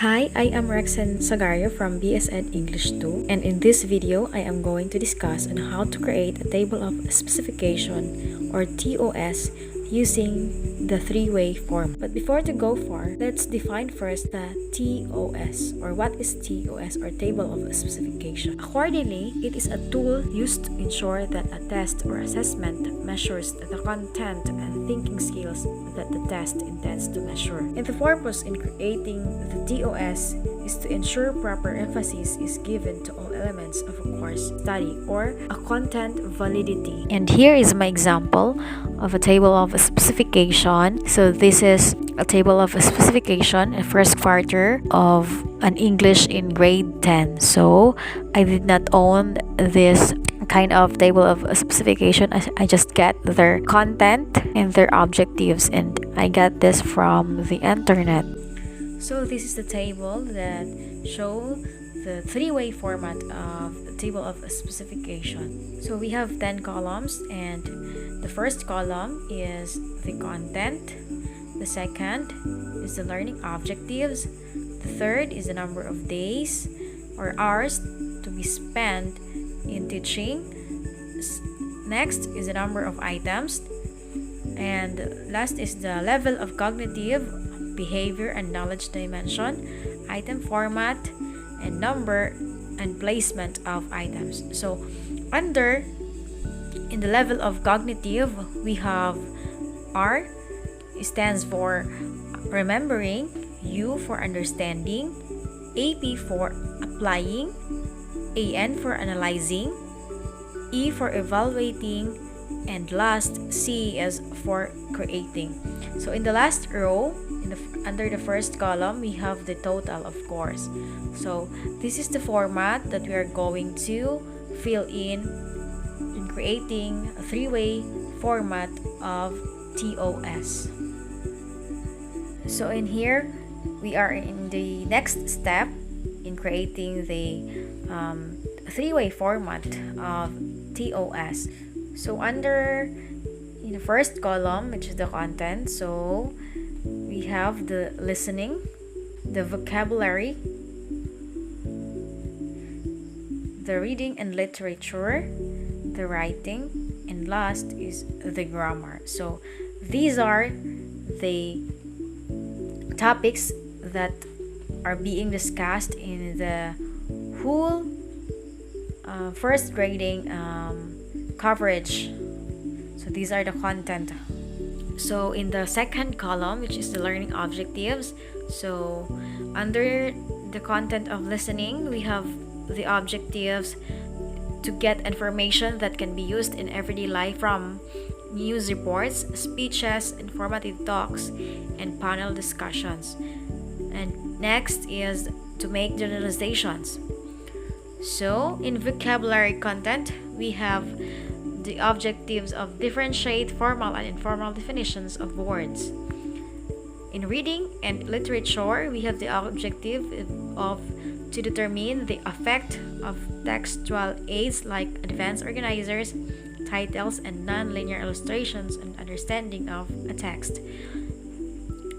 Hi, I am Rexen Sagario from BS Ed English 2, and in this video I am going to discuss on how to create a table of specification or TOS using the three-way form. But before to go far, let's define first the TOS or what is TOS or table of specification. Accordingly, it is a tool used to ensure that a test or assessment measures the content and thinking skills that the test intends to measure. And the purpose in creating the TOS is to ensure proper emphasis is given to all elements of a course study or a content validity. And here is my example of a table of specification. So this is a table of specification in first quarter of an English in grade 10. So I did not own this kind of table of specification. I just get their content and their objectives, and I got this from the internet. So this is the table that show the three-way format of the table of specification. So we have 10 columns, and the first column is the content. The second is the learning objectives. The third is the number of days or hours to be spent in teaching. Next is the number of items, and last is the level of cognitive, behavior, and knowledge dimension, item format, and number and placement of items. So in the level of cognitive, we have R stands for remembering, U for understanding, AP for applying, AN for analyzing, E for evaluating, and last C is for creating. So in the last row, under the first column, we have the total, of course. So this is the format that we are going to fill in creating a three-way format of TOS. So in here, we are in the next step in creating the three-way format of TOS. So in the first column, which is the content, so we have the listening, the vocabulary, the reading and literature, the writing, and last is the grammar. So these are the topics that are being discussed in the whole first grading coverage. So these are the content. So in the second column, which is the learning objectives, so under the content of listening, we have the objectives to get information that can be used in everyday life, from news reports, speeches, informative talks, and panel discussions. And next is to make generalizations. So in vocabulary content, we have the objectives of differentiate formal and informal definitions of words. In reading and literature, we have the objective of to determine the effect of textual aids like advanced organizers, titles, and non-linear illustrations and understanding of a text.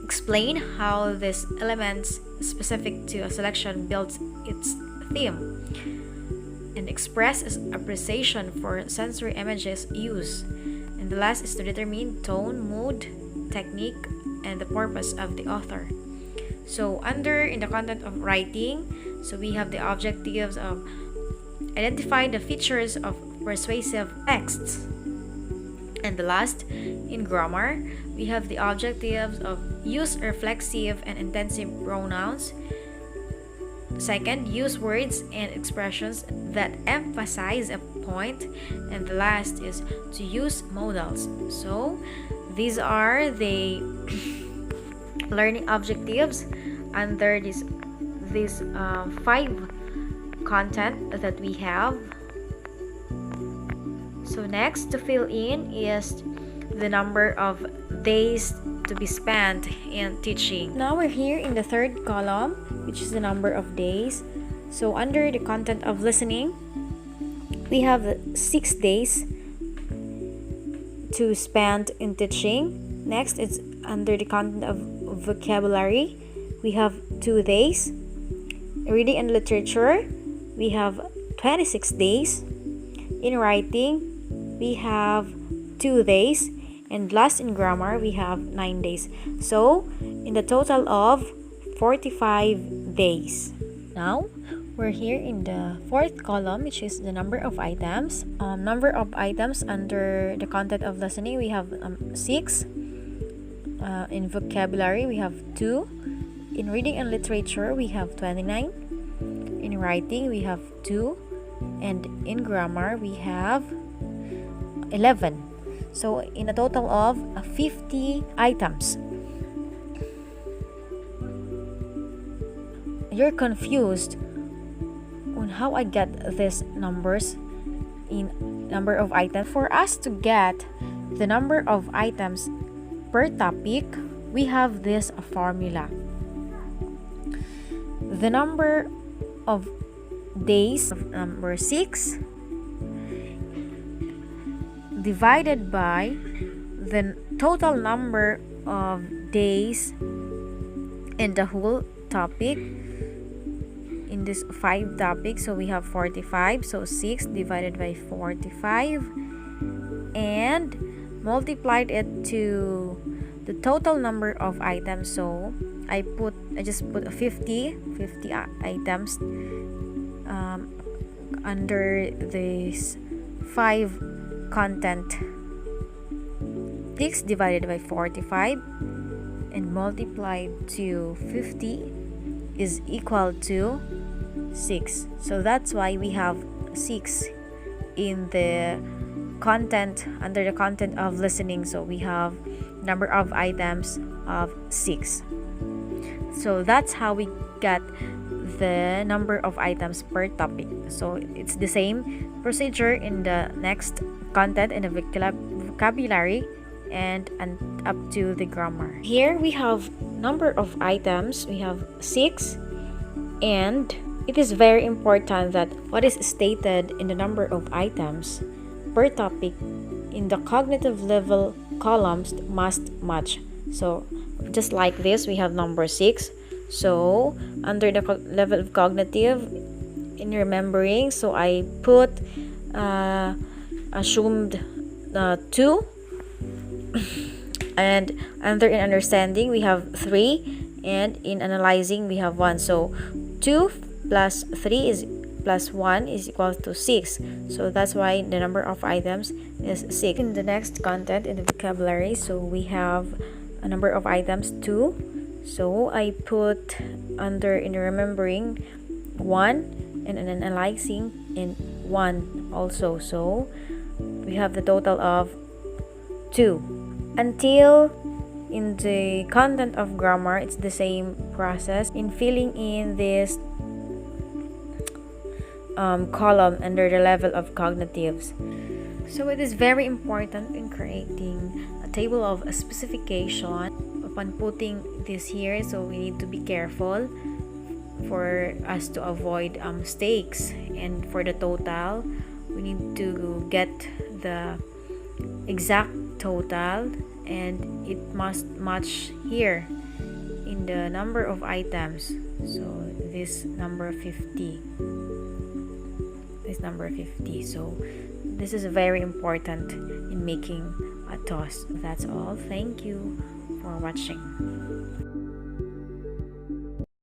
Explain how these elements specific to a selection builds its theme, and express its appreciation for sensory images used. And the last is to determine tone, mood, technique, and the purpose of the author. So in the content of writing, so we have the objectives of identify the features of persuasive texts. And the last, in grammar, we have the objectives of use reflexive and intensive pronouns. Second, use words and expressions that emphasize a point. And the last is to use modals. So these are the learning objectives under these 5 content that we have. So next to fill in is the number of days to be spent in teaching. Now we're here in the third column, which is the number of days. So under the content of listening, we have 6 days to spend in teaching. Next is under the content of vocabulary, we have 2 days. Reading and literature, we have 26 days. In writing, we have 2 days. And last in grammar, we have 9 days. So, in the total of 45 days. Now, we're here in the fourth column, which is the number of items. Number of items under the content of listening, we have 6. In vocabulary, we have 2. In reading and literature, we have 29. In writing, we have 2. And in grammar, we have 11. So, in a total of 50 items. You're confused on how I get these numbers in number of items. For us to get the number of items per topic, we have this formula. The number of days of number 6 divided by the total number of days in the whole topic. In this 5 topics, so we have 45, so 6 divided by 45 and multiplied it to the total number of items. So I just put 50 items under this 5 content. 6 divided by 45 and multiplied to 50 is equal to 6. So that's why we have 6 in the content, under the content of listening. So we have number of items of 6. So that's how we get the number of items per topic. So it's the same procedure in the next content in the vocabulary and up to the grammar. Here we have number of items. We have 6, and it is very important that what is stated in the number of items per topic in the cognitive level columns must match. So just like this, we have number 6. So under the level of cognitive, in remembering, so I put assumed 2. And under in understanding, we have 3, and in analyzing, we have 1. So 2 plus 3 is plus 1 is equal to 6. So that's why the number of items is 6. In the next content in the vocabulary, so we have a number of items 2. So I put under in remembering 1, and in analyzing in 1 also. So we have the total of 2. Until in the content of grammar, it's the same process in filling in this column under the level of cognitives. So it is very important in creating a table of a specification. Upon putting this here, so we need to be careful for us to avoid mistakes. And for the total, we need to get the exact total, and it must match here in the number of items. So this number 50, so this is very important in making a toss. That's all. Thank you for watching.